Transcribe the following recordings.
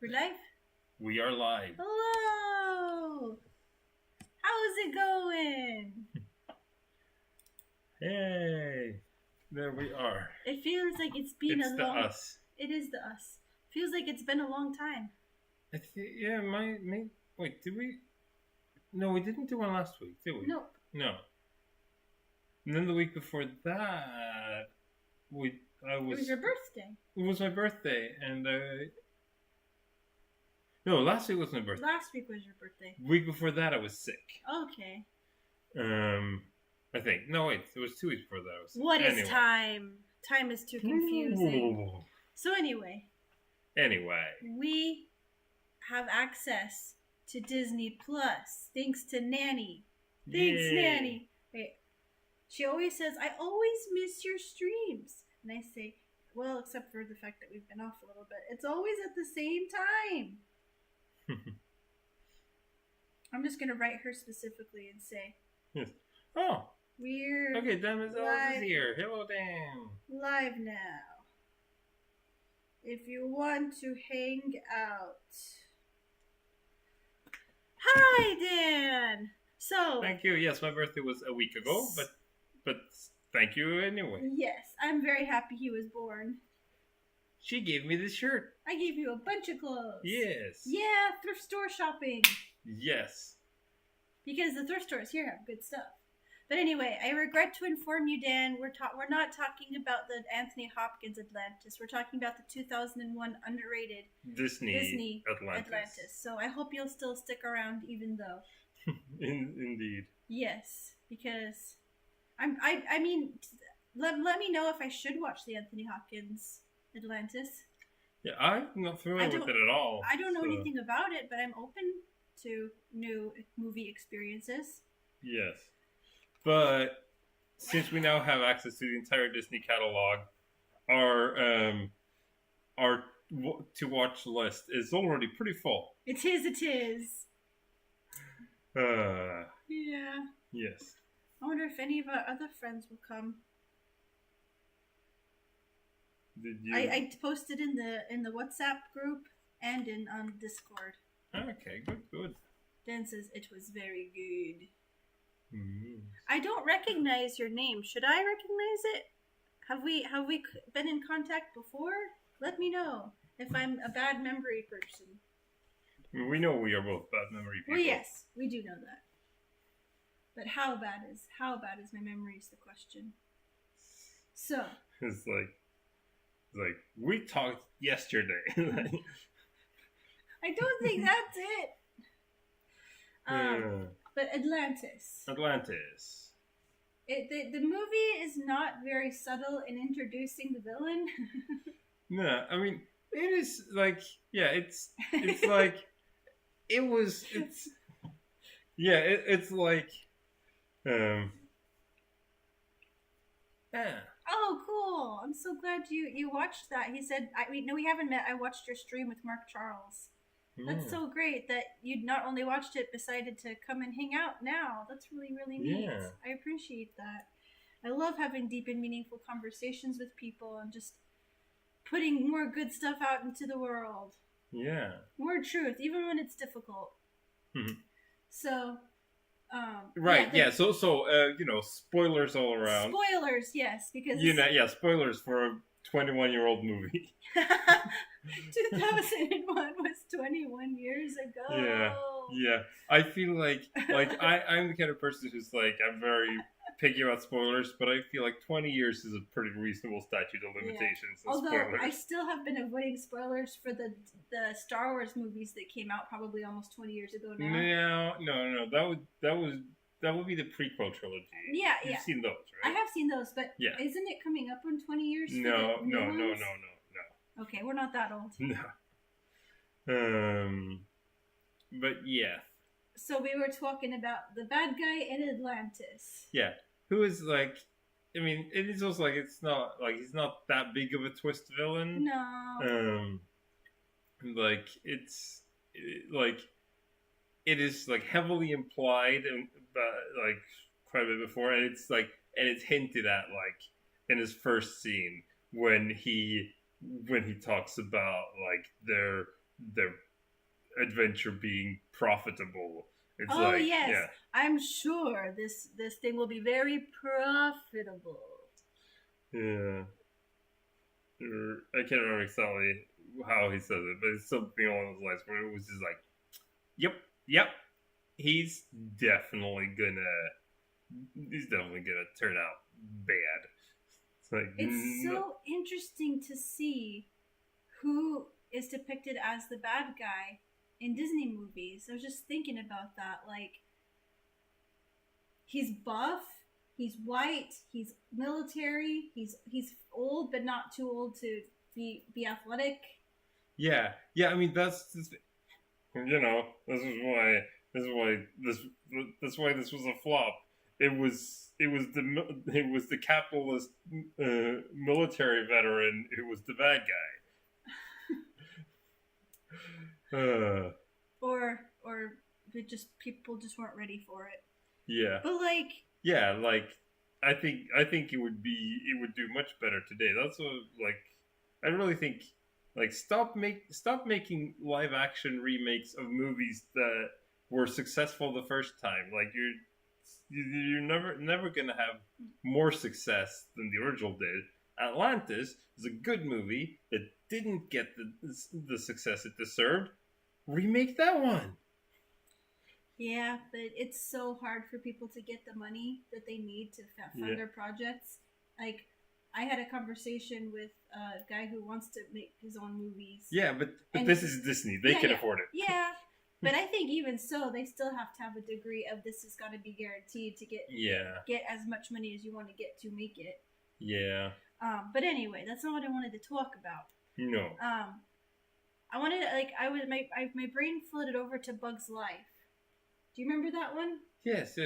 We're live? We are live. Hello! How's it going? Hey, there we are. It feels like it's been It's a the long... us. It is the us. Feels like it's been a long time. Yeah, wait, did we? No, we didn't do one last week, did we? Nope. No. And then the week before that, It was your birthday. It was my birthday, and no, last week was my birthday. Last week was your birthday. Week before that, I was sick. Okay. I think. No, wait, it was 2 weeks before that. I was sick. What is time? Time is too confusing. Ooh. So anyway, we have access to Disney Plus thanks to Nanny. Thanks, Yay. Nanny. Wait. She always says, I always miss your streams. And I say, well, except for the fact that we've been off a little bit. It's always at the same time. I'm just going to write her specifically and say, Yes. Oh, we're okay, Dan is live. here. Hello, Dan. Live now. If you want to hang out. Hi, Dan. So Thank you. Yes, my birthday was a week ago, but thank you anyway. yes, I'm very happy he was born. She gave me this shirt. I gave you a bunch of clothes. Yes. Yeah, thrift store shopping. Yes. Because the thrift stores here have good stuff. But anyway, I regret to inform you, Dan, we're not talking about the Anthony Hopkins Atlantis. We're talking about the 2001 underrated Disney Atlantis. So I hope you'll still stick around, even though. Indeed. Yes, because I mean, let me know if I should watch the Anthony Hopkins Atlantis. Yeah, I'm not familiar with it at all. I don't know anything about it, but I'm open to new movie experiences. Yes. But since we now have access to the entire Disney catalog, our to watch list is already pretty full. It is. Yeah. Yes. I wonder if any of our other friends will come. Did you? I posted in the WhatsApp group and on Discord. Okay, good. Dan says it was very good. Mm. I don't recognize your name. Should I recognize it? Have we been in contact before? Let me know if I'm a bad memory person. We know we are both bad memory people. Well, yes, we do know that. But how bad is my memory is the question. So It's like we talked yesterday. I don't think that's it. But Atlantis. The movie is not very subtle in introducing the villain. No, I mean it is like it's like it's like Oh, cool! I'm so glad you watched that. He said, no, we haven't met. I watched your stream with Mark Charles. That's so great that you not only watched it, decided to come and hang out now. That's really, really neat. Yeah. I appreciate that. I love having deep and meaningful conversations with people and just putting more good stuff out into the world. Yeah. More truth, even when it's difficult. Mm-hmm. So, right. Yeah. So spoilers all around. Spoilers, yes, because spoilers for a 21-year-old movie. 2001 was 21 years ago. Yeah. I feel like I'm the kind of person who's like, I'm very picky about spoilers, but I feel like 20 years is a pretty reasonable statute of limitations. Yeah. Although spoilers. I still have been avoiding spoilers for the Star Wars movies that came out probably almost 20 years ago now. No. That would be the prequel trilogy. Yeah. You've seen those, right? I have seen those, but isn't it coming up on 20 years? No. Okay, we're not that old. No. But yeah. So we were talking about the bad guy in Atlantis. Yeah. Who is like, I mean, it is also like, it's not like he's not that big of a twist villain. No. Like it's like it is like heavily implied and like quite a bit before, and it's hinted at like in his first scene when he talks about like their their adventure being profitable. It's Oh like, yes, yeah, I'm sure this thing will be very profitable. yeah. I can't remember exactly how he says it, but it's something along those lines where it was just like, yep, yep, he's definitely gonna turn out bad. It's like, It's so interesting to see who is depicted as the bad guy in Disney movies. I was just thinking about that. Like, he's buff, he's white, he's military, he's old but not too old to be athletic. yeah, yeah. I mean, that's just, you know, this is why this that's why this was a flop. It was the capitalist military veteran who was the bad guy. Or it just people just weren't ready for it. Yeah, But like, yeah. Like I think it would do much better today. That's what like I really think like stop making live action remakes of movies that were successful the first time. Like you're never gonna have more success than the original did. Atlantis is a good movie that didn't get the success it deserved. Remake that one. yeah, but it's so hard for people to get the money that they need to fund Yeah. their projects. Like, I had a conversation with a guy who wants to make his own movies. Yeah, but And this is Disney. They yeah, can yeah. afford it. Yeah, but I think even so, they still have to have a degree of this has got to be guaranteed to get as much money as you want to get to make it. Yeah. But anyway, that's not what I wanted to talk about. No. I wanted my brain floated over to Bug's Life. Do you remember that one? Yes.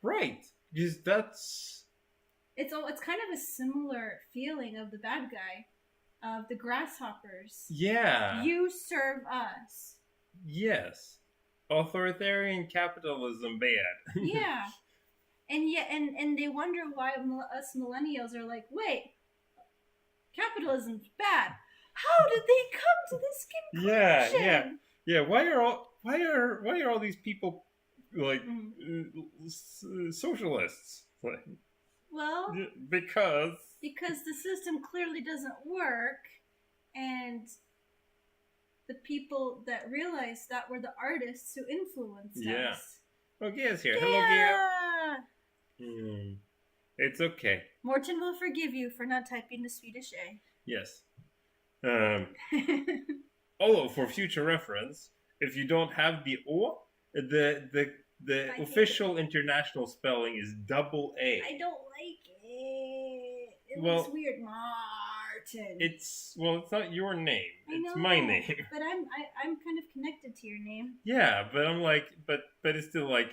Right. Because that's It's kind of a similar feeling of the bad guy, of the grasshoppers. yeah. You serve us. Yes. Authoritarian capitalism bad. Yeah. And they wonder why us millennials are like, wait, capitalism's bad. How did they come to this conclusion? Yeah. Why are all these people like socialists? Like, Well, because the system clearly doesn't work, and the people that realized that were the artists who influenced us. Oh, Gia's here. Yeah. Hello, Gia. It's okay. Morton will forgive you for not typing the Swedish A. Yes. Although, for future reference, if you don't have the O, the official international spelling is double A. I don't like it. It Well, looks weird, Martin. It's not your name. I know, It's my name. But I'm kind of connected to your name. Yeah, but I'm like, but it's still like,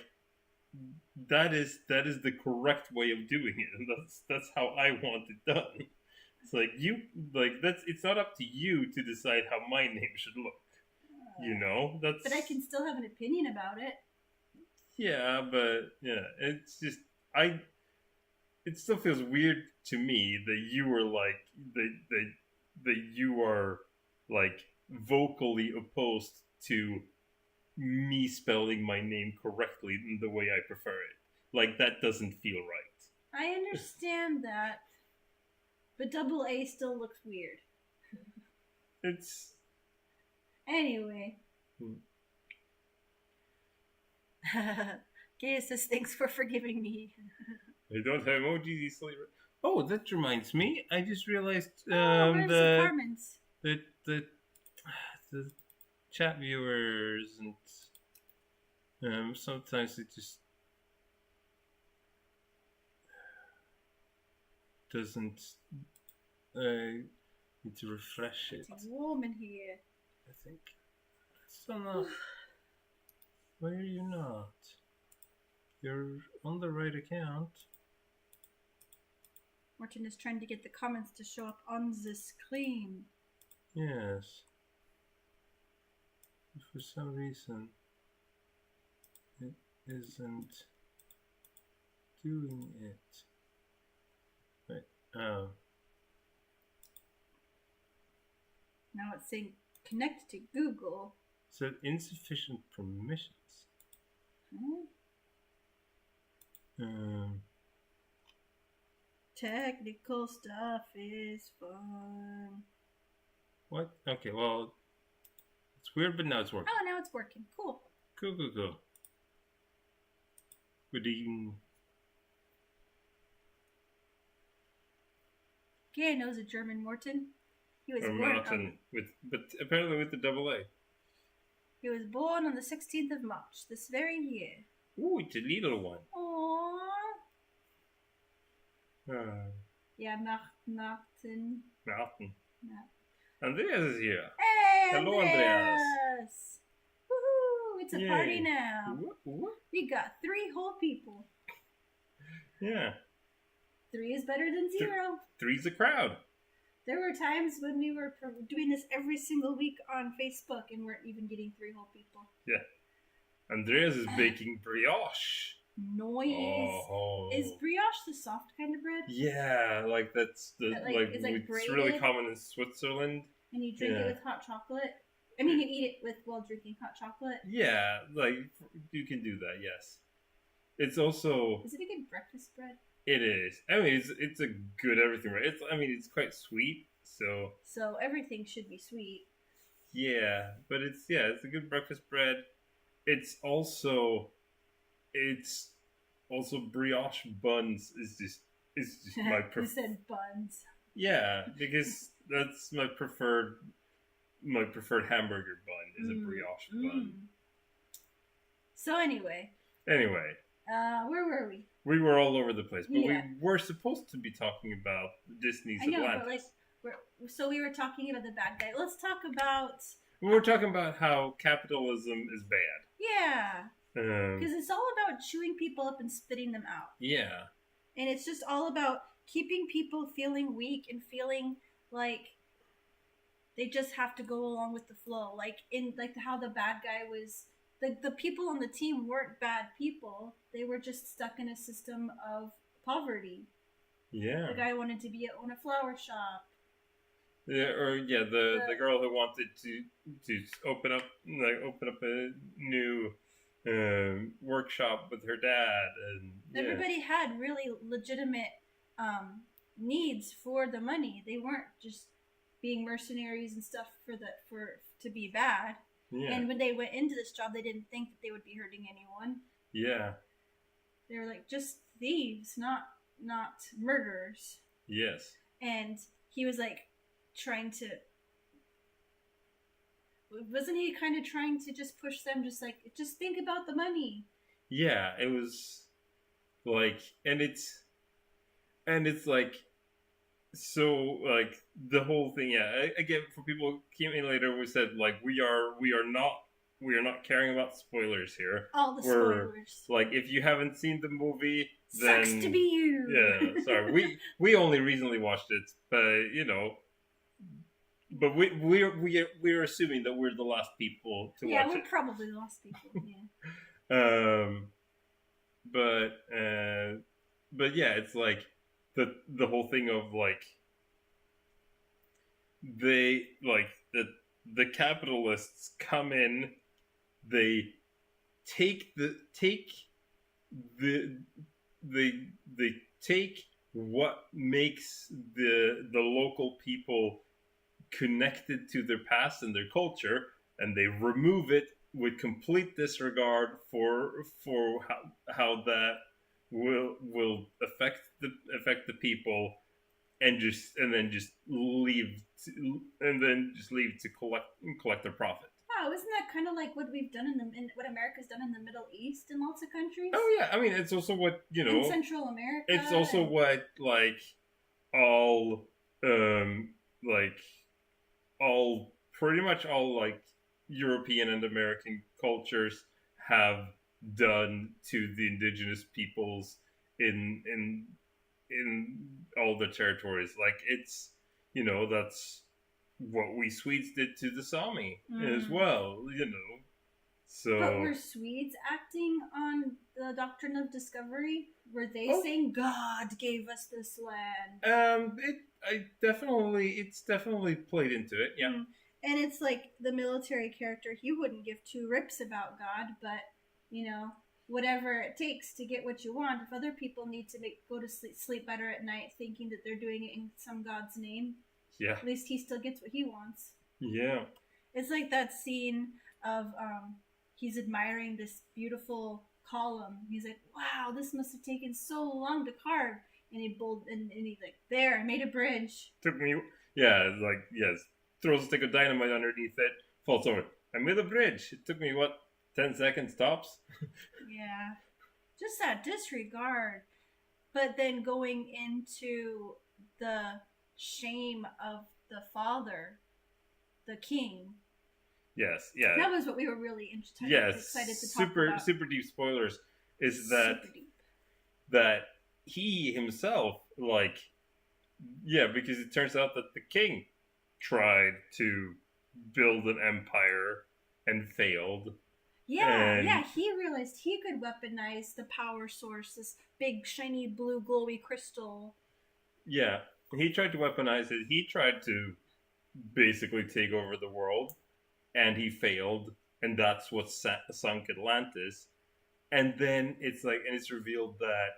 that is the correct way of doing it, and that's how I want it done. It's like it's not up to you to decide how my name should look. You know, that's. But I can still have an opinion about it. Yeah, but yeah, it's just it still feels weird to me that you are like that you are like vocally opposed to me spelling my name correctly in the way I prefer it. Like, that doesn't feel right. I understand that, but double A still looks weird. It's Anyway. Gaia says thanks for forgiving me. I don't have emojis easily. Oh, that reminds me. I just realized where's the Carmen's? the chat viewers and sometimes it just doesn't. Need to refresh it. It's warm in here. I think. So not. Why are you not? You're on the right account. Martin is trying to get the comments to show up on the screen. Yes. But for some reason, it isn't doing it. Wait. Oh. Now it's saying Connect to Google. So insufficient permissions. Technical stuff is fun. What? Okay, well, it's weird, but now it's working. Oh, now it's working. Cool. Cool. Good evening. Gay knows a German Morton. He was Or born Martin, but apparently with the double A. He was born on the 16th of March this very year. Ooh, it's a little one. Aww. Yeah, Martin. Martin. No. Andreas is here. Hey, Hello, Andreas. Woohoo! It's a Yay. party now. What? We got 3 whole people. Yeah. 3 is better than 0. 3's a crowd. There were times when we were doing this every single week on Facebook and weren't even getting 3 whole people. Yeah. Andreas is baking brioche. Noise. Oh. Is brioche the soft kind of bread? Yeah, like that's the it's really common in Switzerland. And you drink it with hot chocolate. I mean, you eat it while drinking hot chocolate. Yeah, like you can do that. Yes. It's also. Is it a good breakfast bread? It is. I mean, it's a good everything, right? It's quite sweet, so. So everything should be sweet. Yeah, but it's a good breakfast bread. It's also brioche buns is just my You said buns. Yeah, because that's my preferred hamburger bun is a brioche bun. So anyway. Where were we? We were all over the place, but we were supposed to be talking about Disney's Atlantis. But so we were talking about the bad guy. Let's talk about. We were talking about how capitalism is bad. Yeah. Because it's all about chewing people up and spitting them out. Yeah. And it's just all about keeping people feeling weak and feeling like they just have to go along with the flow. Like how the bad guy was. The people on the team weren't bad people. They were just stuck in a system of poverty. Yeah. The guy wanted to own a flower shop. Yeah, the girl who wanted to open up a new workshop with her dad, and everybody had really legitimate needs for the money. They weren't just being mercenaries and stuff to be bad. Yeah. And when they went into this job, they didn't think that they would be hurting anyone. Yeah. They were like just thieves, not murderers. Yes. And he was like wasn't he kind of trying to just push them, just think about the money? Yeah, it was like, and it's like, so like the whole thing. Yeah, again, for people who came in later, we said like we are not caring about spoilers here. All the spoilers. Like, if you haven't seen the movie, then sucks to be you. Yeah, sorry. we only recently watched it, but but we're assuming that we're the last people to watch it. Yeah, we're probably the last people. Yeah. But yeah, it's like the whole thing of like the capitalists come in, they take what makes the local people connected to their past and their culture, and they remove it with complete disregard for how that will affect the people, and then just leave to collect their profit. Wow, isn't that kind of like what we've done in what America's done in the Middle East in lots of countries? Oh yeah, I mean, it's also what in Central America. It's also what pretty much all European and American cultures have done to the indigenous peoples in all the territories. Like, it's that's what we Swedes did to the Sami as well. So, but were Swedes acting on the doctrine of discovery? Were they saying God gave us this land? It's definitely played into it. Yeah. And it's like the military character, he wouldn't give two rips about God, but whatever it takes to get what you want. If other people need to go to sleep better at night, thinking that they're doing it in some God's name, Yeah. at least he still gets what he wants. Yeah. It's like that scene of he's admiring this beautiful column. He's like, "Wow, this must have taken so long to carve." And he's like, "There, I made a bridge." Took me. Yeah, like yes. Throws a stick of dynamite underneath it, falls over. I made a bridge. It took me 10 seconds tops. Yeah, just that disregard. But then going into the shame of the father, the king. Yes, yeah. That was what we were really excited to talk about. Super deep spoilers is that he himself, because it turns out that the king tried to build an empire and failed. Yeah, he realized he could weaponize the power source, this big, shiny, blue, glowy crystal. Yeah, he tried to weaponize it. He tried to basically take over the world, and he failed, and that's what sunk Atlantis. And then it's revealed that,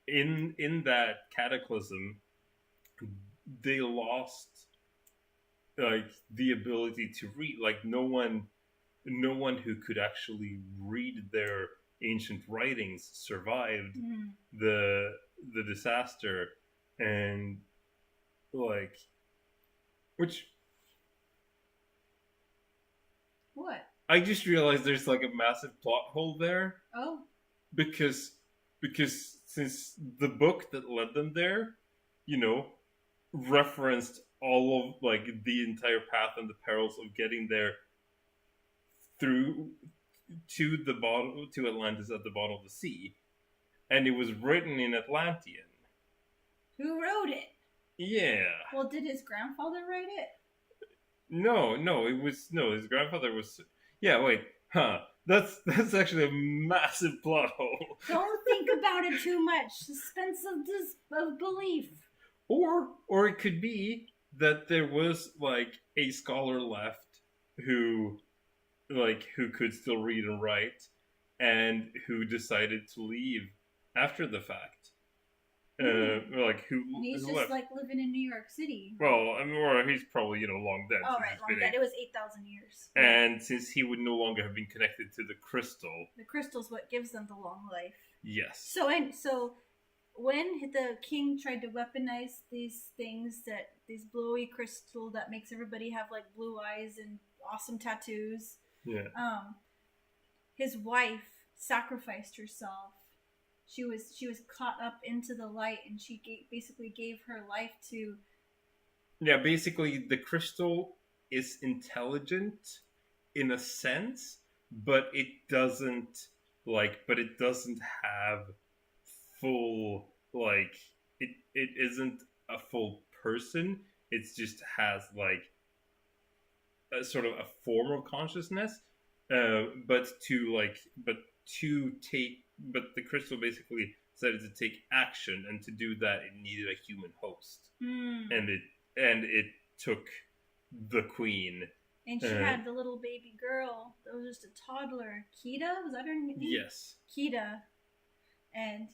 in that cataclysm, they lost, the ability to read. No one who could actually read their ancient writings survived the disaster, and which what I just realized there's a massive plot hole there. Oh, because since the book that led them there, referenced all of the entire path and the perils of getting there through to Atlantis at the bottom of the sea, and it was written in Atlantean. Who wrote it? Yeah. Well, did his grandfather write it? No, his grandfather was. Yeah, wait, huh? That's actually a massive plot hole. Don't think about it too much. Suspense of belief. Or it could be that there was a scholar left who could still read and write, and who decided to leave after the fact. He's just left. Living in New York City. Well, or he's probably long dead. Oh right, long dead. It was 8,000 years. And since he would no longer have been connected to the crystal, the crystal's what gives them the long life. Yes. So when the king tried to weaponize these things, these blowy crystal that makes everybody have blue eyes and awesome tattoos. Yeah. His wife sacrificed herself. She was caught up into the light, and she basically gave her life to. Yeah, basically the crystal is intelligent in a sense, but it doesn't have full it isn't a full person. It just has a sort of a form of consciousness, but the crystal basically decided to take action, and to do that it needed a human host, and it took the queen, and she had the little baby girl that was just a toddler. Kita, was that her name? Yes, Kita. And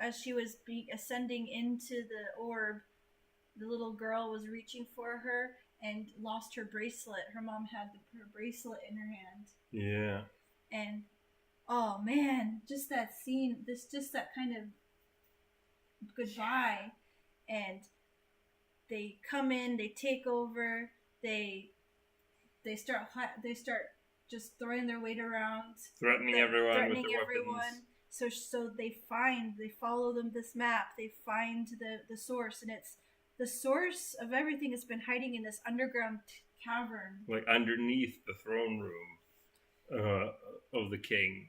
as she was ascending into the orb, the little girl was reaching for her and lost her bracelet. Her mom had her bracelet in her hand. Yeah. And oh man, just that scene, just that kind of goodbye. And they come in, they take over, they start just throwing their weight around, threatening everyone with their weapons. So they follow this map, they find the source, and it's the source of everything has been hiding in this underground cavern, underneath the throne room of the king,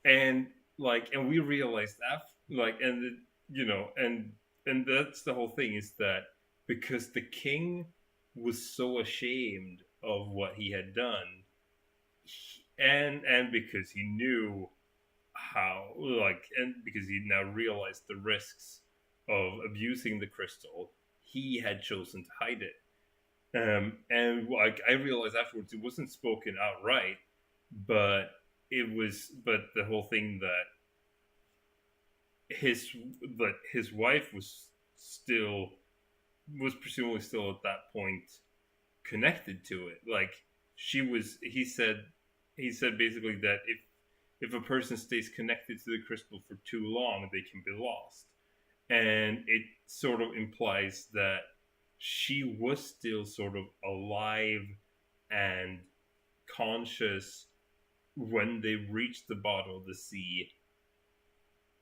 and we realized that, and that's the whole thing, is that because the king was so ashamed of what he had done, and because he knew how, and because he now realized the risks of abusing the crystal, he had chosen to hide it. And like I realized afterwards, it wasn't spoken outright, but but the whole thing that his wife was presumably still at that point connected to it. Like he said basically that if a person stays connected to the crystal for too long, they can be lost. And it sort of implies that she was still sort of alive and conscious when they reached the bottom of the sea,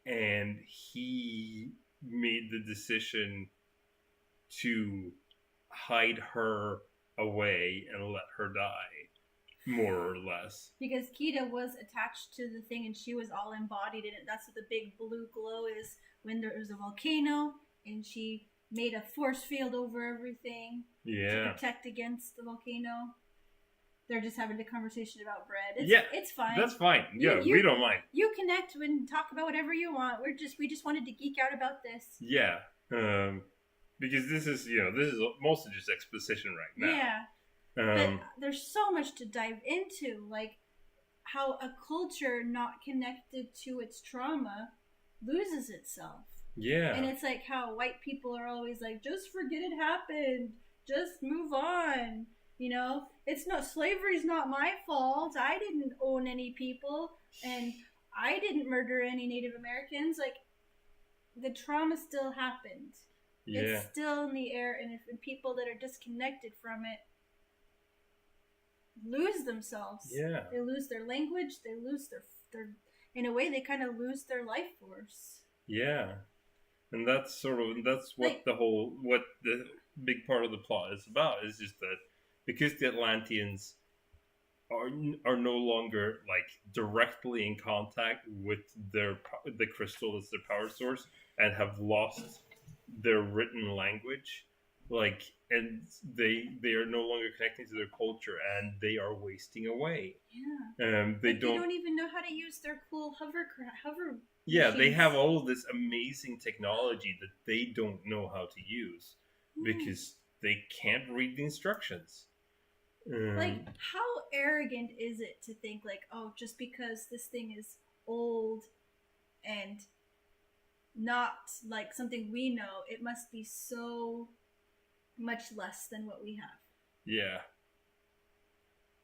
and he made the decision to hide her away and let her die, more or less. Because Kita was attached to the thing and she was all embodied in it. That's what the big blue glow is when there was a volcano, and she made a force field over everything to protect against the volcano. They're just having a conversation about bread. It's fine. That's fine. We don't mind. You connect and talk about whatever you want. We just wanted to geek out about this. Yeah. Because this is mostly just exposition right now. Yeah. But there's so much to dive into, like how a culture not connected to its trauma loses itself. Yeah. And it's like how white people are always like, just forget it happened. Just move on. You know, slavery's not my fault. I didn't own any people, and I didn't murder any Native Americans. Like, the trauma still happened. Yeah. It's still in the air, and if people that are disconnected from it lose themselves. Yeah. They lose their language, they lose their in a way, they kind of lose their life force. Yeah. And that's what what the big part of the plot is about, is just that because the Atlanteans are no longer like directly in contact with the crystal that's their power source, and have lost their written language, like, and they are no longer connecting to their culture, and they are wasting away. Yeah. They don't even know how to use their cool hover. Yeah, machines. They have all of this amazing technology that they don't know how to use because they can't read the instructions. Like, how arrogant is it to think like, oh, just because this thing is old and not like something we know, it must be so much less than what we have. Yeah.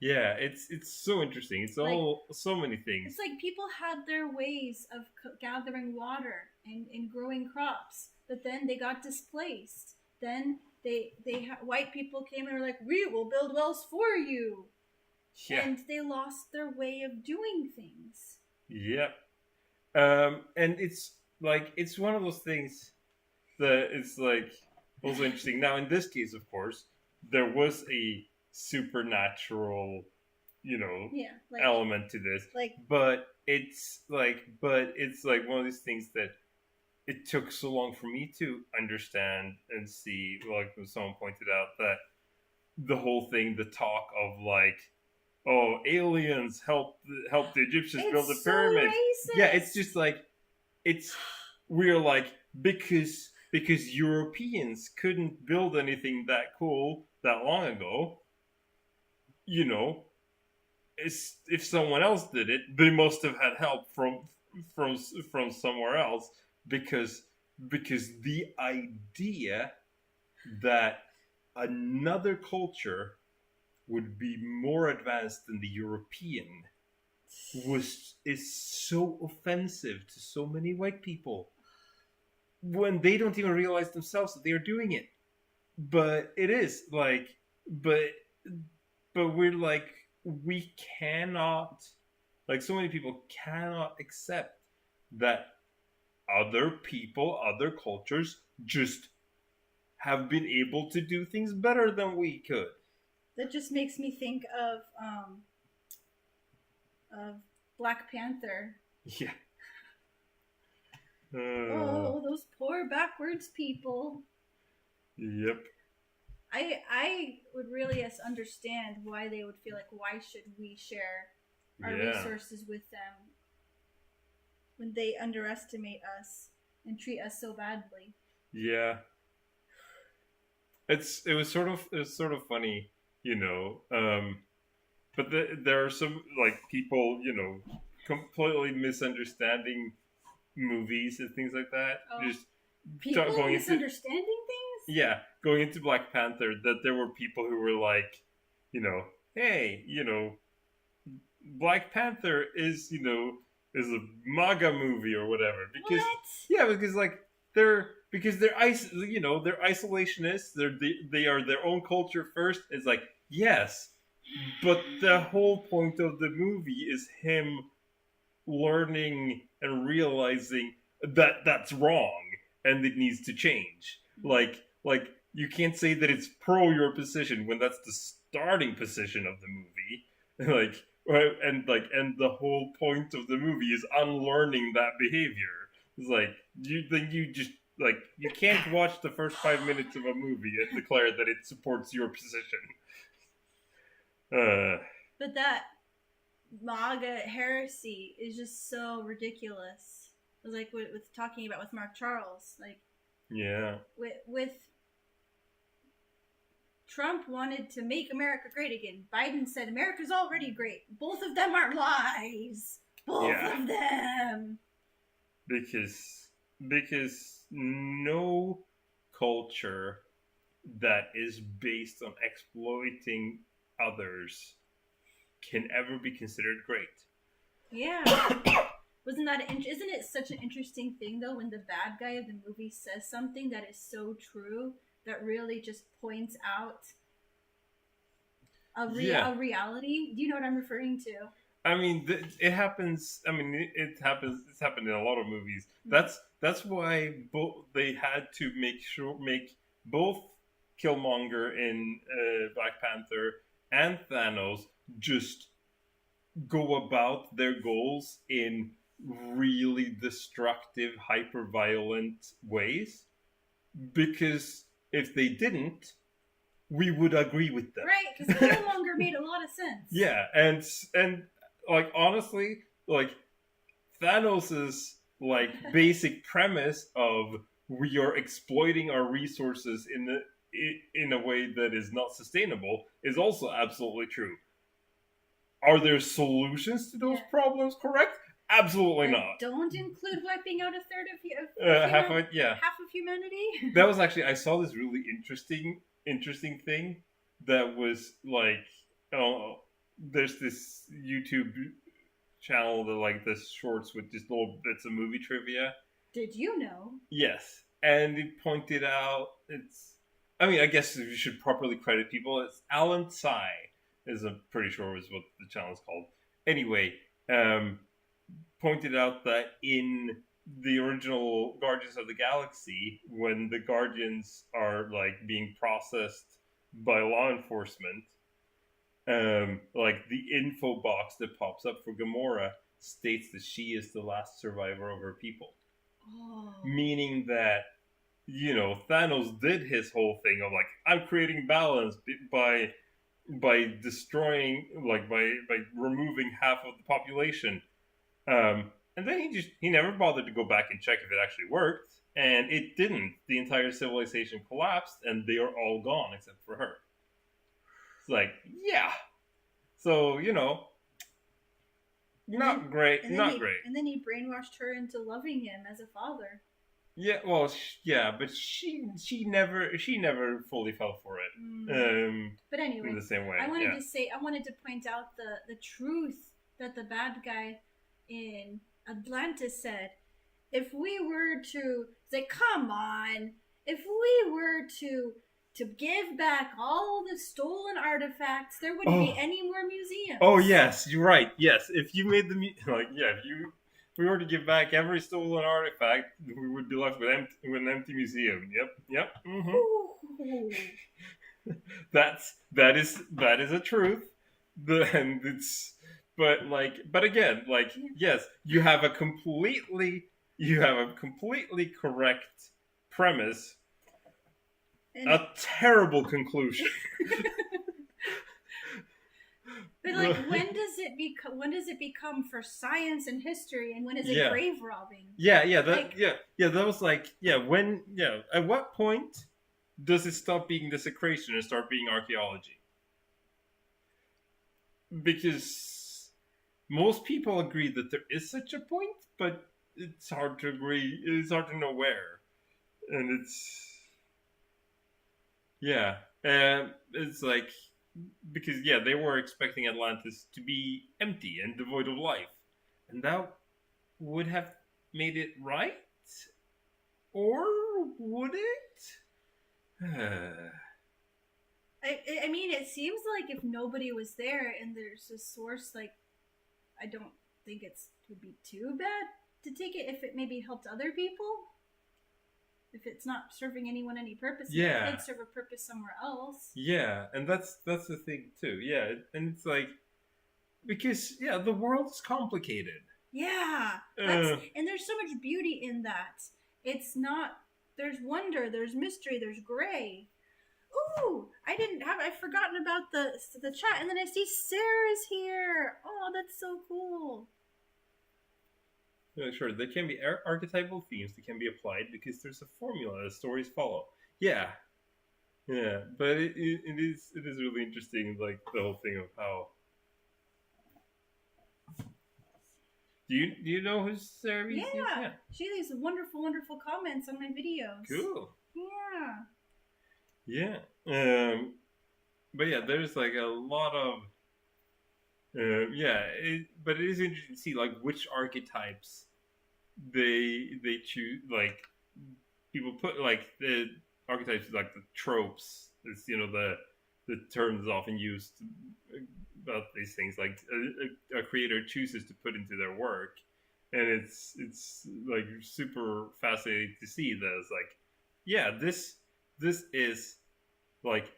Yeah, it's so interesting. It's all so many things. It's like people had their ways of gathering water and growing crops, but then they got displaced. Then white people came and were like, we will build wells for you. Yeah. And they lost their way of doing things. Yep. And it's like, it's one of those things that it's like also interesting. Now, in this case, of course, there was a supernatural, element to this. But it's like one of these things that it took so long for me to understand and see, like when someone pointed out that the whole thing, the talk of like, oh, aliens helped the Egyptians build the pyramids. Racist. Yeah, it's just like, we're like, because Europeans couldn't build anything that cool that long ago, if someone else did it, they must have had help from somewhere else, because the idea that another culture would be more advanced than the European is so offensive to so many white people, when they don't even realize themselves that they are doing it. But it is like, but we're like, we cannot, like, so many people cannot accept that other people, other cultures just have been able to do things better than we could. That just makes me think of Black Panther. Yeah. Oh, those poor backwards people. Yep. I would really understand why they would feel like, why should we share our resources with them when they underestimate us and treat us so badly. Yeah. it was sort of funny, you know. But there are some like people, you know, completely misunderstanding movies and things like that. Oh. Just People going into misunderstanding things? yeah, going into Black Panther, that there were people who were like, you know, hey, you know, Black Panther is, you know, is a MAGA movie or whatever. Because What? yeah, because like you know, they're isolationists. They are their own culture first. It's like yes, but the whole point of the movie is him learning and realizing that that's wrong and it needs to change. Like you can't say that it's pro your position when that's the starting position of the movie. And the whole point of the movie is unlearning that behavior. It's like you just like you can't watch the first 5 minutes of a movie and declare that it supports your position. But that MAGA heresy is just so ridiculous. It was like with talking about with Mark Charles, like yeah, with Trump wanted to make America great again. Biden said America's already great. Both of them are lies. Both of them. Because no culture that is based on exploiting others can ever be considered great. Yeah. Isn't it such an interesting thing though when the bad guy of the movie says something that is so true that really just points out a reality? Do you know what I'm referring to? I mean, it happens. I mean, it happens. It's happened in a lot of movies. That's why they had to make both Killmonger in Black Panther and Thanos just go about their goals in really destructive, hyper-violent ways. Because if they didn't, we would agree with them. Right, because Killmonger made a lot of sense. Yeah, and like honestly, like Thanos's like basic premise of we are exploiting our resources in a way that is not sustainable is also absolutely true. Are there solutions to those problems? Correct? Absolutely not. Don't include wiping out a third of half of humanity. That was actually I saw this really interesting thing that was like there's this YouTube channel that like this shorts with just little bits of movie trivia. Did you know? Yes, and it pointed out I mean, I guess if you should properly credit people, it's Alan Tsai I'm pretty sure is what the channel is called. Anyway, pointed out that in the original Guardians of the Galaxy, when the Guardians are like being processed by law enforcement, like the info box that pops up for Gamora states that she is the last survivor of her people. Oh. Meaning that, you know, Thanos did his whole thing of like, I'm creating balance by destroying, like by removing half of the population. And then he never bothered to go back and check if it actually worked. And it didn't. The entire civilization collapsed and they are all gone except for her. It's like, yeah. So, you know, not great. And then he brainwashed her into loving him as a father. Yeah, well, but she never fully fell for it. But anyway, in the same way, I wanted to point out the truth that the bad guy in Atlantis said. If we were to say, come on, if we were to give back all the stolen artifacts, there wouldn't be any more museums. Oh yes, you're right. Yes, if you made if we were to give back every stolen artifact, we would be left with an empty museum. Yep. Mm-hmm. that is a truth. But again, yes, you have a completely correct premise, a terrible conclusion. But like, when does it become for science and history, and when is it grave robbing? That was at what point does it stop being desecration and start being archaeology? Because most people agree that there is such a point, but it's hard to agree. It's hard to know where, and yeah, it's like because they were expecting Atlantis to be empty and devoid of life, and that would have made it right, or would it? I mean, it seems like if nobody was there and there's a source, like, I don't think it would be too bad to take it if it maybe helped other people. If it's not serving anyone any purpose, it could serve a purpose somewhere else. Yeah, and that's the thing too. Yeah, and it's like because the world's complicated. Yeah, and there's so much beauty in that. It's not. There's wonder. There's mystery. There's gray. Ooh, I've forgotten about the chat, and then I see Sarah's here. Oh, that's so cool. Yeah, sure. There can be archetypal themes that can be applied because there's a formula that stories follow. Yeah, but it is really interesting, like the whole thing of how. Do you know who Sarah is? Yeah, she leaves wonderful, wonderful comments on my videos. Cool. Yeah. Yeah. But yeah, there's like a lot of. But it is interesting to see like which archetypes they choose. Like people put like the archetypes, like the tropes. It's the terms often used about these things. Like a creator chooses to put into their work, and it's like super fascinating to see that. It's like, this is like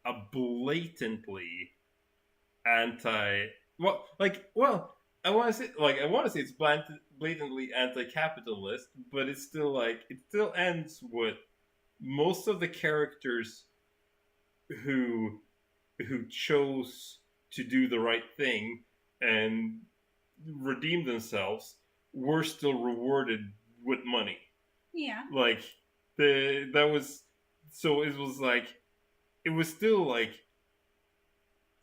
a blatantly I want to say it's blatantly anti-capitalist, but it's still like it still ends with most of the characters who chose to do the right thing and redeem themselves were still rewarded with money. Yeah. Like it was like it was still like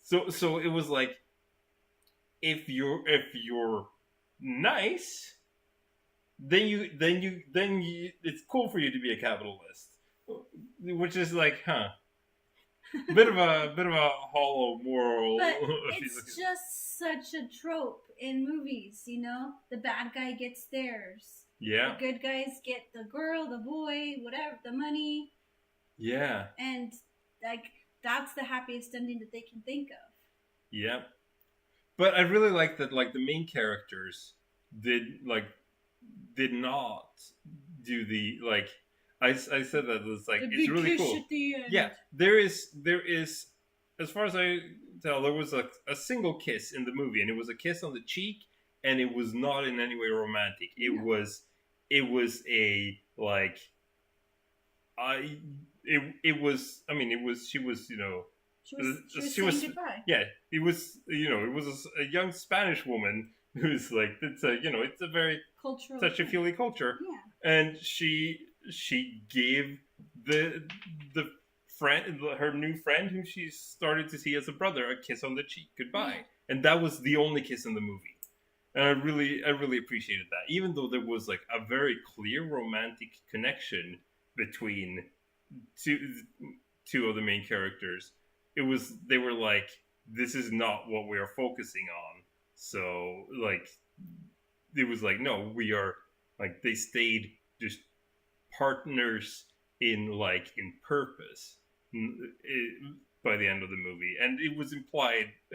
so it was like if you're nice, then you it's cool for you to be a capitalist, which is like bit of a hollow moral. But it's just such a trope in movies, the bad guy gets theirs. Yeah. The good guys get the girl, the boy, whatever, the money. Yeah. And like that's the happiest ending that they can think of. Yeah. But I really like that like the main characters did not do the like I said that it's like it's really cool. At the end. Yeah, there is as far as I tell, there was a single kiss in the movie, and it was a kiss on the cheek, and it was not in any way romantic. It was a like she was goodbye. Yeah, it was a young Spanish woman who's like it's a very cultural touchy-feely culture. Yeah. And she gave the friend, her new friend who she started to see as a brother, a kiss on the cheek goodbye. Yeah. And that was the only kiss in the movie. And I really appreciated that. Even though there was like a very clear romantic connection between two of the main characters, they were like, this is not what we are focusing on. So like it was like, no, we are like, they stayed just partners in purpose by the end of the movie. And it was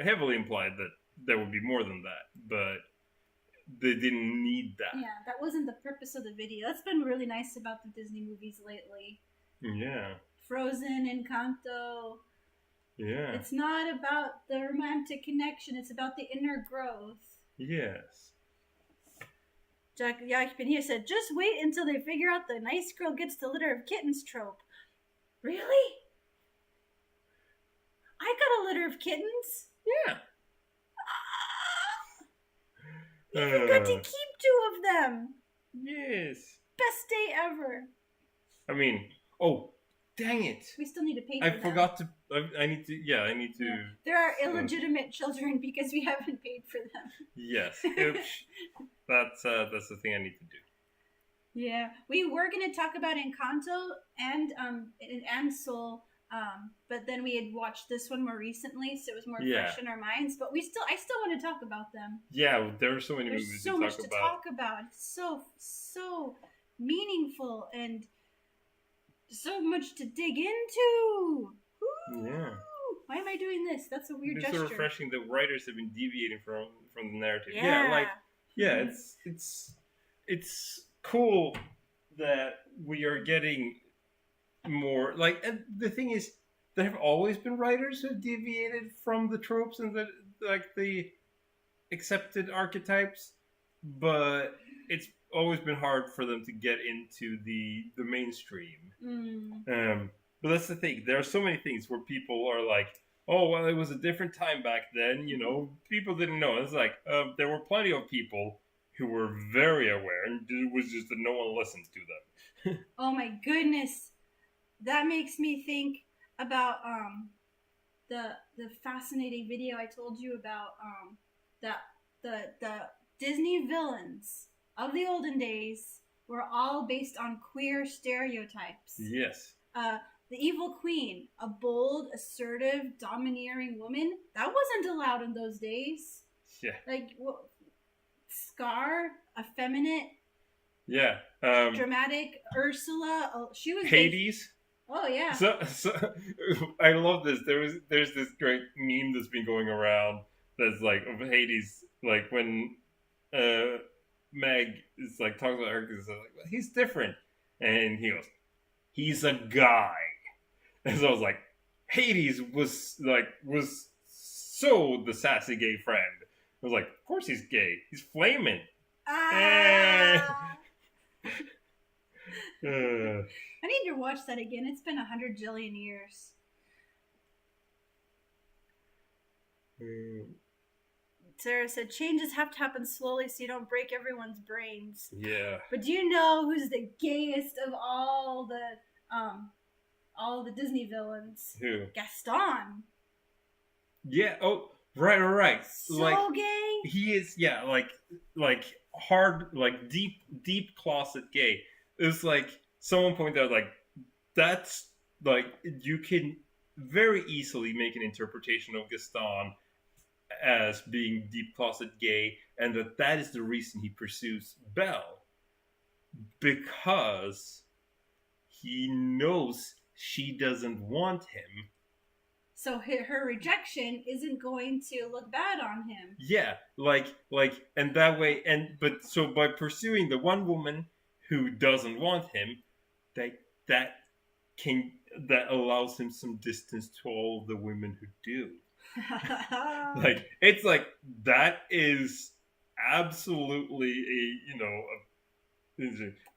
heavily implied that there would be more than that, but they didn't need that. Yeah, that wasn't the purpose of the video. That's been really nice about the Disney movies lately. Yeah. Frozen, Encanto. Yeah. It's not about the romantic connection. It's about the inner growth. Yes. Jack Yakpin here said, just wait until they figure out the nice girl gets the litter of kittens trope. Really? I got a litter of kittens? Yeah. You forgot to keep 2 of them. Yes. Best day ever. I mean, Dang it! We still need to pay for I them. forgot to. I need to. Yeah, I need to. Yeah. There are illegitimate children because we haven't paid for them. Yes. Oops. That's the thing I need to do. Yeah, we were gonna talk about Encanto and Soul, but then we had watched this one more recently, so it was more fresh in our minds. But I still want to talk about them. Yeah, there are so many There's movies so to much talk to talk about. It's so meaningful and so much to dig into. Woo! Yeah. Why am I doing this? That's a weird gesture. It's so refreshing that writers have been deviating from the narrative. Yeah. It's cool that we are getting more and the thing is there have always been writers who have deviated from the tropes and the accepted archetypes, but it's always been hard for them to get into the mainstream. But that's the thing, there are so many things where people are like, oh well, it was a different time back then, people didn't know. It's like there were plenty of people who were very aware, and it was just that no one listened to them. Oh my goodness, that makes me think about the fascinating video I told you about, that the Disney villains of the olden days were all based on queer stereotypes. Yes. The evil queen, a bold, assertive, domineering woman, that wasn't allowed in those days. Yeah. Scar, effeminate, dramatic. Ursula, she was Hades. Oh yeah. So I love this. There's this great meme that's been going around that's like of Hades, like when Meg is like talking about Hercules, like, well, he's different, and he goes, he's a guy, and so I was like, Hades was so the sassy gay friend. I was like, of course he's gay. He's flaming. I need to watch that again. It's been 100 jillion years. Sarah said, changes have to happen slowly so you don't break everyone's brains. Yeah. But do you know who's the gayest of all the Disney villains? Who? Gaston. Yeah. Oh, right. So gay. He is. Yeah. Like hard. Like deep closet gay. It's like someone pointed out. Like that's like you can very easily make an interpretation of Gaston as being deep closet gay, and that is the reason he pursues Belle, because he knows she doesn't want him. So her rejection isn't going to look bad on him. Yeah, and that way, so by pursuing the one woman who doesn't want him, that allows him some distance to all the women who do. It's like that is absolutely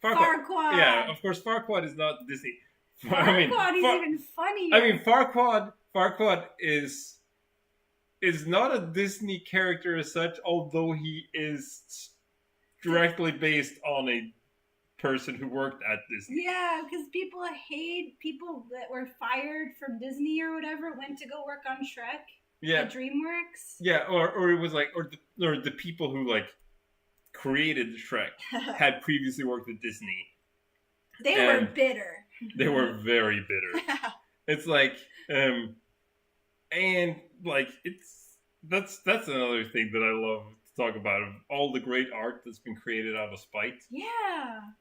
Farquaad. Yeah, of course, Farquaad is not Disney. Farquaad is even funnier. I mean, Farquaad is not a Disney character as such, although he is directly based on a person who worked at Disney. Yeah, because people hate people that were fired from Disney or whatever went to go work on Shrek. Yeah, at DreamWorks. Yeah, or it was like, or the people who like created Shrek had previously worked at Disney. They were bitter. They were very bitter. It's like, and like that's another thing that I love to talk about, of all the great art that's been created out of spite. Yeah.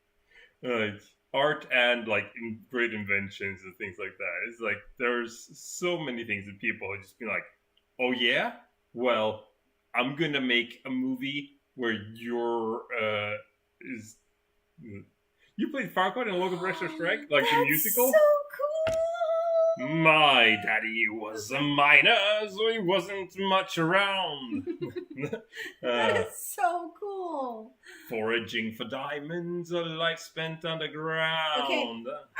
Art and like great inventions and things like that. It's like there's so many things that people have just been like, oh yeah, well, I'm gonna make a movie where you played Farquaad in Logan Brewster Strike, like the musical. So cool. My daddy was a miner, so he wasn't much around. That is so cool. Foraging for diamonds, a life spent underground. Okay,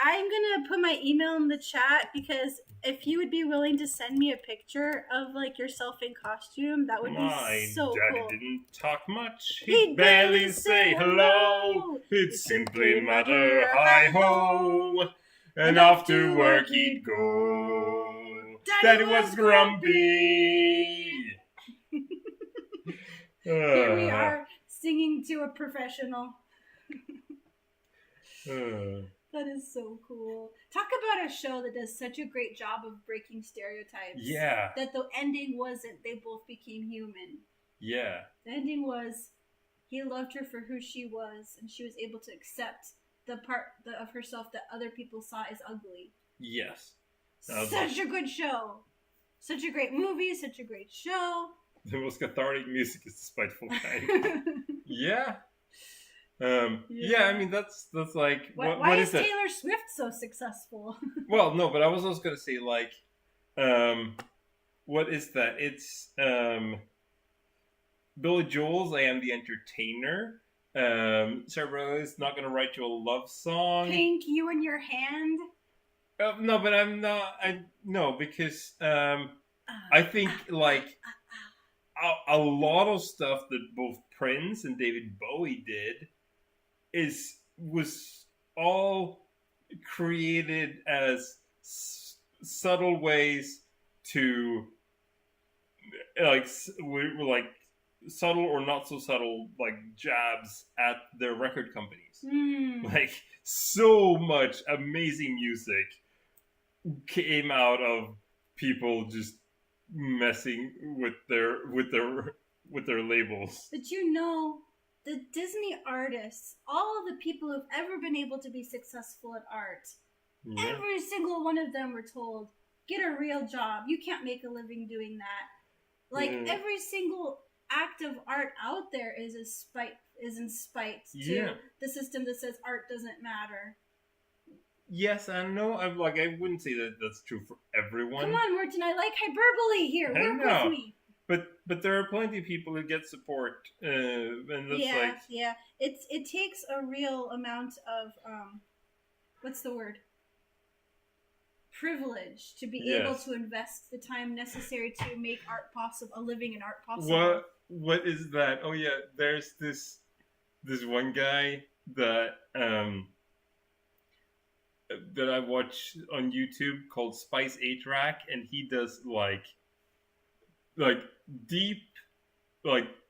I'm gonna put my email in the chat, because if you would be willing to send me a picture of like yourself in costume, that would be so cool. My daddy didn't talk much. He'd barely say hello. It'd simply matter hi ho. and off to work he'd go. Daddy was grumpy. Here we are singing to a professional. That is so cool. Talk about a show that does such a great job of breaking stereotypes. Yeah. That the ending wasn't they both became human. Yeah. The ending was he loved her for who she was, and she was able to accept the part of herself that other people saw as ugly. Yes. Such a good show. Such a great movie, such a great show. The most cathartic music is Despiteful Kind. Yeah. Yeah, I mean that's like why is Taylor Swift so successful? Well, no, but I was also gonna say like, what is that? It's Billy Joel's "I Am the Entertainer." Sarah Bareilles Not Gonna Write You a Love Song. Pink, You in Your Hand. No, but I'm not. Because I think like a lot of stuff that both Prince and David Bowie did was all created as subtle ways to like subtle or not so subtle like jabs at their record companies. Like so much amazing music came out of people just messing with their labels. But the Disney artists, all of the people who've ever been able to be successful at art, every single one of them were told, get a real job. You can't make a living doing that. Like every single act of art out there is in spite to the system that says art doesn't matter. Yes, I know. I wouldn't say that that's true for everyone. Come on, Morton. I like hyperbole here. Work with me. But there are plenty of people who get support, and that's it takes a real amount of what's the word? Privilege to be able to invest the time necessary to make art possible, a living in art possible. What is that? Oh yeah, there's this one guy that that I watch on YouTube called Spice 8 Rack, and he does like deep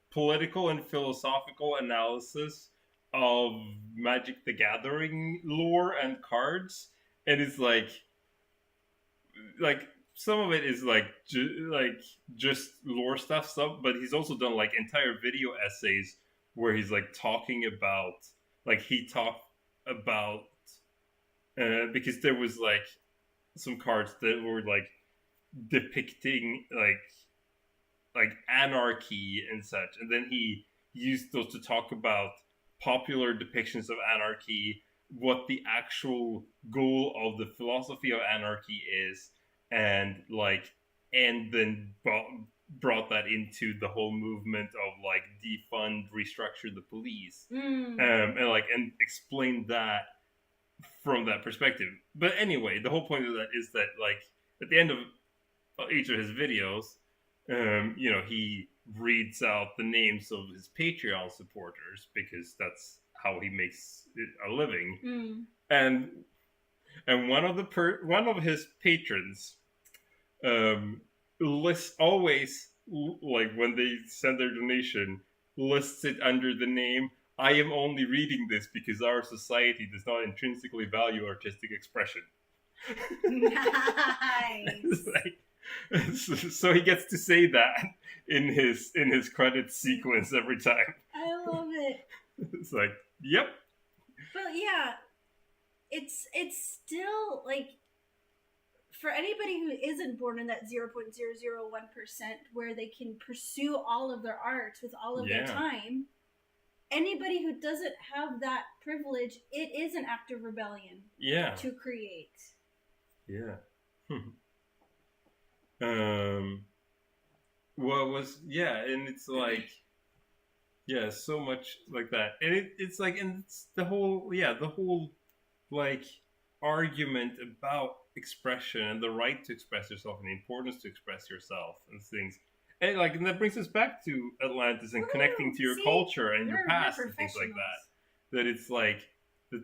political and philosophical analysis of Magic the Gathering lore and cards, and it's like some of it is just lore stuff, but he's also done like entire video essays where he's like talking about because there was like some cards that were like depicting like anarchy and such, and then he used those to talk about popular depictions of anarchy, what the actual goal of the philosophy of anarchy is, and then brought that into the whole movement of like defund, restructure the police, and explained that from that perspective. But anyway, the whole point of that is that like at the end of each of his videos, he reads out the names of his Patreon supporters because that's how he makes a living. And one of his patrons lists always, like when they send their donation, lists it under the name, I am only reading this because our society does not intrinsically value artistic expression. Nice. So he gets to say that in his credits sequence every time. I love it. It's like, yep. But yeah, it's still like for anybody who isn't born in that 0.001% where they can pursue all of their art with all of their time. Anybody who doesn't have that privilege, it is an act of rebellion. To create. Yeah. And it's like, so much like that, and it's like, and it's the whole like argument about expression and the right to express yourself and the importance to express yourself and things, and that brings us back to Atlantis and connecting to your culture and your past and things like that. That it's like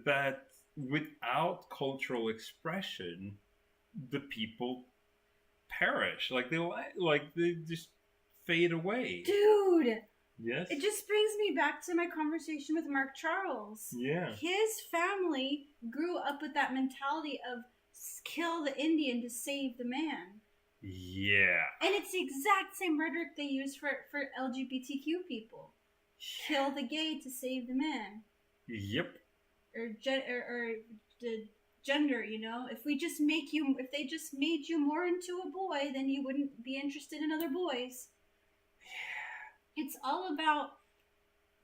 that without cultural expression, the people perish. They just fade away. Dude! Yes. It just brings me back to my conversation with Mark Charles. Yeah. His family grew up with that mentality of kill the Indian to save the man. Yeah. And it's the exact same rhetoric they use for LGBTQ people. Kill the gay to save the man. Yep. Or the gender, you know? If they just made you more into a boy, then you wouldn't be interested in other boys. It's all about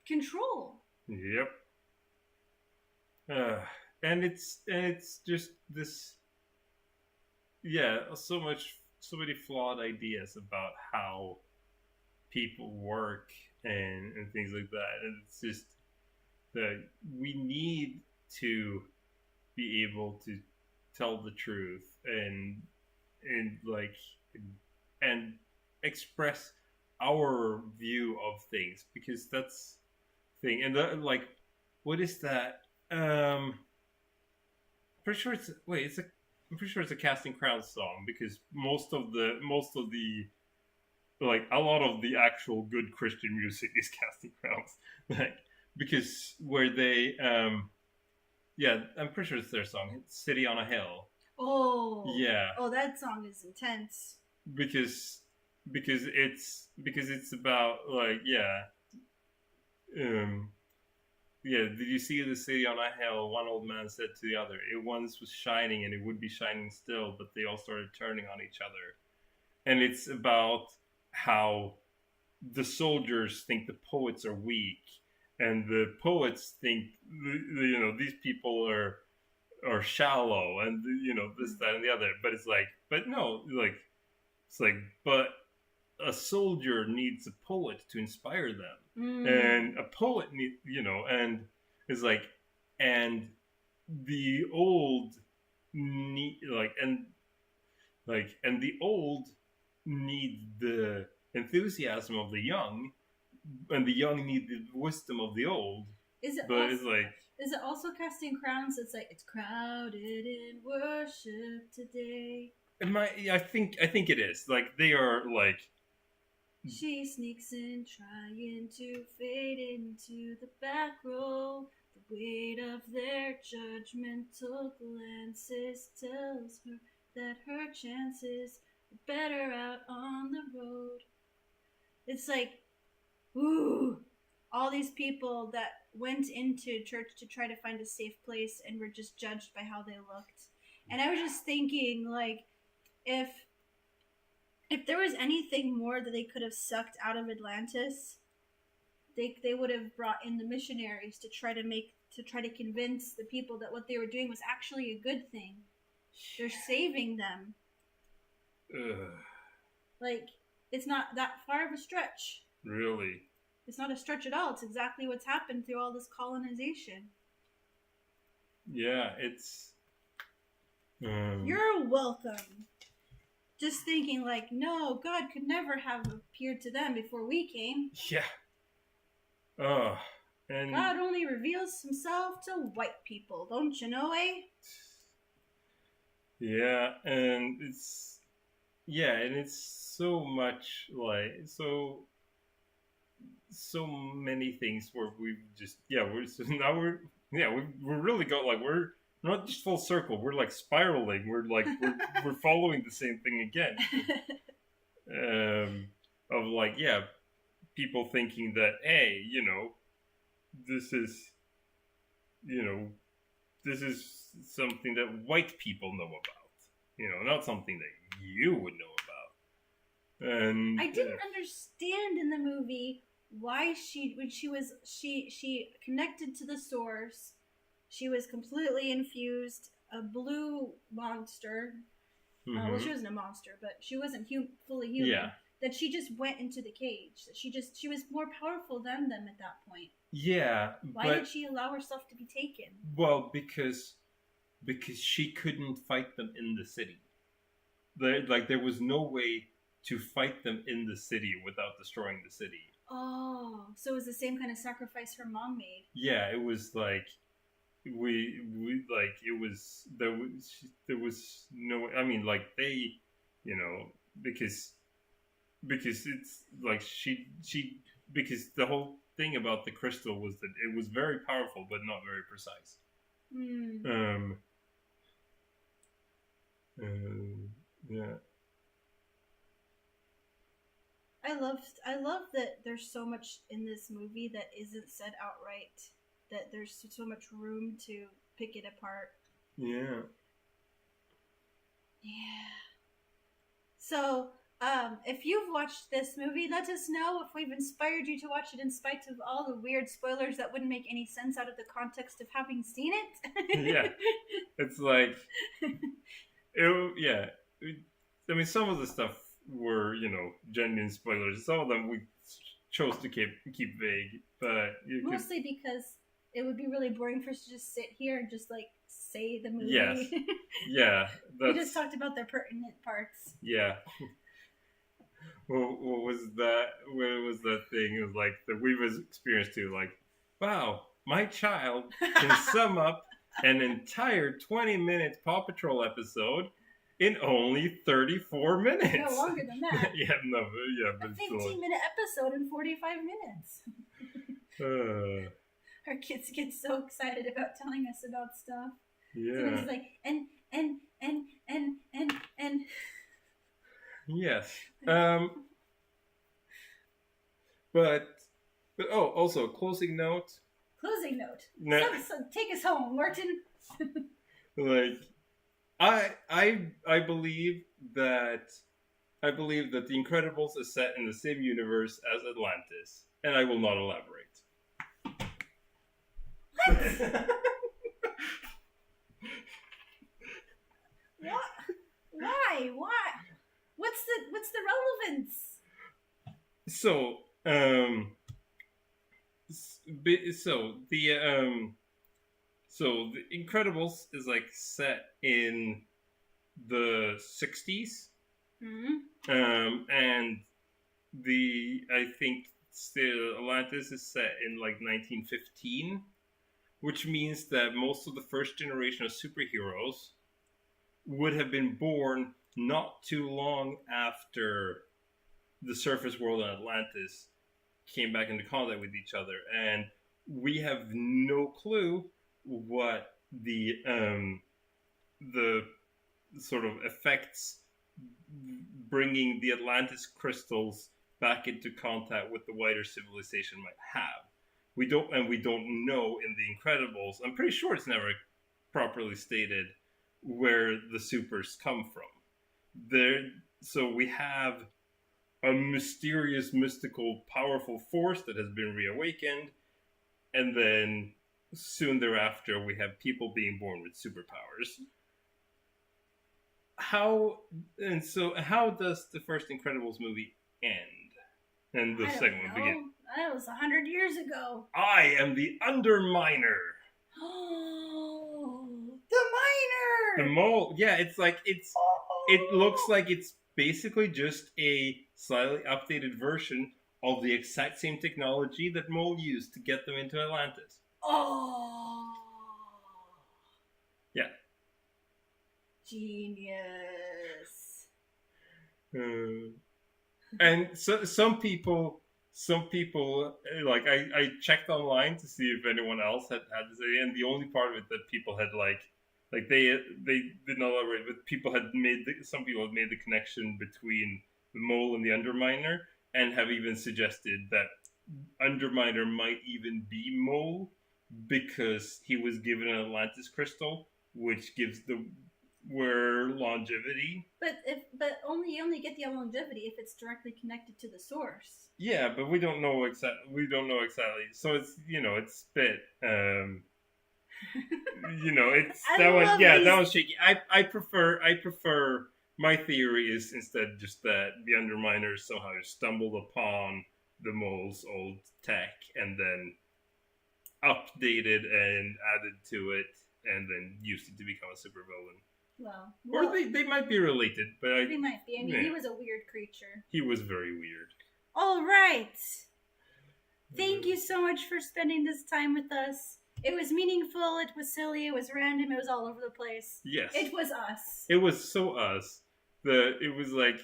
control. Yep. And it's just this. Yeah, so many flawed ideas about how people work and things like that, and it's just that we need to be able to tell the truth and and express our view of things, because that's the thing. And what is that? Pretty sure I'm pretty sure it's a Casting Crowns song, because most of the a lot of the actual good Christian music is Casting Crowns. Because where they yeah, I'm pretty sure it's their song. It's City on a Hill. Oh. Yeah. Oh, that song is intense. Because it's about did you see the city on a hill? One old man said to the other, it once was shining and it would be shining still, but they all started turning on each other. And it's about how the soldiers think the poets are weak, and the poets think these people are shallow, and this, that, and the other. But it's but a soldier needs a poet to inspire them, and a poet and it's and the old need and the old need the enthusiasm of the young, and the young need the wisdom of the old. Is it also Casting Crowns? It's crowded in worship today. I think it is. They are she sneaks in, trying to fade into the back row. The weight of their judgmental glances tells her that her chances are better out on the road. It's ooh, all these people that went into church to try to find a safe place and were just judged by how they looked. And I was just thinking, if there was anything more that they could have sucked out of Atlantis, they would have brought in the missionaries to try to convince the people that what they were doing was actually a good thing. They're saving them. It's not that far of a stretch. Really? It's not a stretch at all. It's exactly what's happened through all this colonization. Yeah, it's... You're welcome. Just thinking no, God could never have appeared to them before we came. Yeah. And God only reveals himself to white people, don't you know, eh? Yeah, and it's so much so many things where we've just we're really we're not just full circle, we're spiraling, we're following the same thing again. Of people thinking that, hey, this is something that white people know about, not something that you would know about. And I didn't understand in the movie why when she connected to the source, she was completely infused, a blue monster. Mm-hmm. Well, she wasn't a monster, but she wasn't fully human. Yeah. That she just went into the cage. That she was more powerful than them at that point. Yeah. Why did she allow herself to be taken? Well, because she couldn't fight them in the city. There was no way to fight them in the city without destroying the city. Oh, so it was the same kind of sacrifice her mom made. Yeah, it was we like there was no, I mean, like they, you know, because it's like she because the whole thing about the crystal was that it was very powerful but not very precise. Um, yeah. I love that there's so much in this movie that isn't said outright. That there's so much room to pick it apart. Yeah. Yeah. So, if you've watched this movie, let us know if we've inspired you to watch it in spite of all the weird spoilers that wouldn't make any sense out of the context of having seen it. Yeah. It's like, yeah. I mean, some of the stuff were, genuine spoilers. Some of them we chose to keep vague, but mostly because it would be really boring for us to just sit here and just like say the movie. Yes. Yeah. We just talked about their pertinent parts. Yeah. What was that? What was that thing? It was like that we've experienced too. Like, wow, my child can sum up an entire 20-minute Paw Patrol episode in only 34 minutes. No longer than that. But a 15-minute episode in 45 minutes. Our kids get so excited about telling us about stuff. Yeah. So it's like, and. Yes. But also closing note. Closing note. So take us home, Martin. Like, I believe that The Incredibles is set in the same universe as Atlantis, and I will not elaborate. What? What? Why? What's the relevance? So the Incredibles is like set in the 60s. Mm-hmm. And I think still Atlantis is set in like 1915, which means that most of the first generation of superheroes would have been born not too long after the surface world and Atlantis came back into contact with each other, and we have no clue what the sort of effects bringing the Atlantis crystals back into contact with the wider civilization might have. We don't know in The Incredibles. I'm pretty sure it's never properly stated where the supers come from. So we have a mysterious, mystical, powerful force that has been reawakened, and then soon thereafter we have people being born with superpowers. How does the first Incredibles movie end? And the second one begin? That was 100 years ago. I am the Underminer. Oh, the miner. The mole. Yeah, it looks like it's basically just a slightly updated version of the exact same technology that Mole used to get them into Atlantis. Oh. Yeah. Genius. And so some people like I checked online to see if anyone else had to say, and the only part of it that people had like they did not elaborate, but some people had made the connection between the Mole and the Underminer, and have even suggested that Underminer might even be Mole because he was given an Atlantis crystal, which gives the wearer longevity. But you only get the longevity if it's directly connected to the source. Yeah, but we don't know exactly. So it's it's a bit. It's that one. Yeah, that was shaky. I prefer. My theory is instead just that the Underminers somehow stumbled upon the Mole's old tech and then updated and added to it and then used it to become a supervillain. Well, or they might be related, but they might be. I mean, he was a weird creature. He was very weird. All right. Thank you so much for spending this time with us. It was meaningful. It was silly. It was random. It was all over the place. Yes. It was us. It was so us. It was like,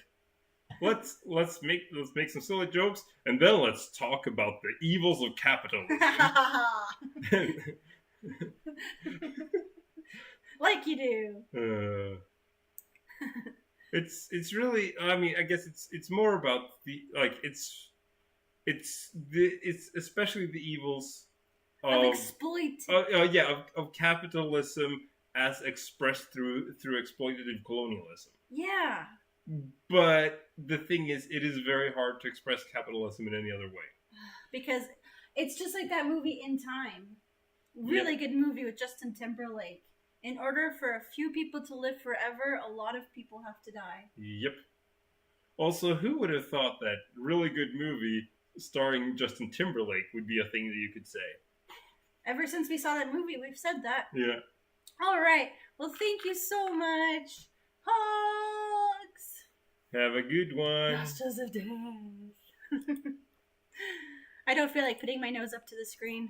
let's make some silly jokes, and then let's talk about the evils of capitalism. Like you do. It's really. I mean, I guess it's more about the like it's especially the evils Of exploit. of capitalism as expressed through exploitative colonialism. Yeah. But the thing is, it is very hard to express capitalism in any other way. Because it's just like that movie In Time. Really good movie with Justin Timberlake. In order for a few people to live forever, a lot of people have to die. Yep. Also, who would have thought that really good movie starring Justin Timberlake would be a thing that you could say? Ever since we saw that movie, we've said that. Yeah. All right. Well, thank you so much. Hugs. Have a good one. Masters of Death. I don't feel like putting my nose up to the screen.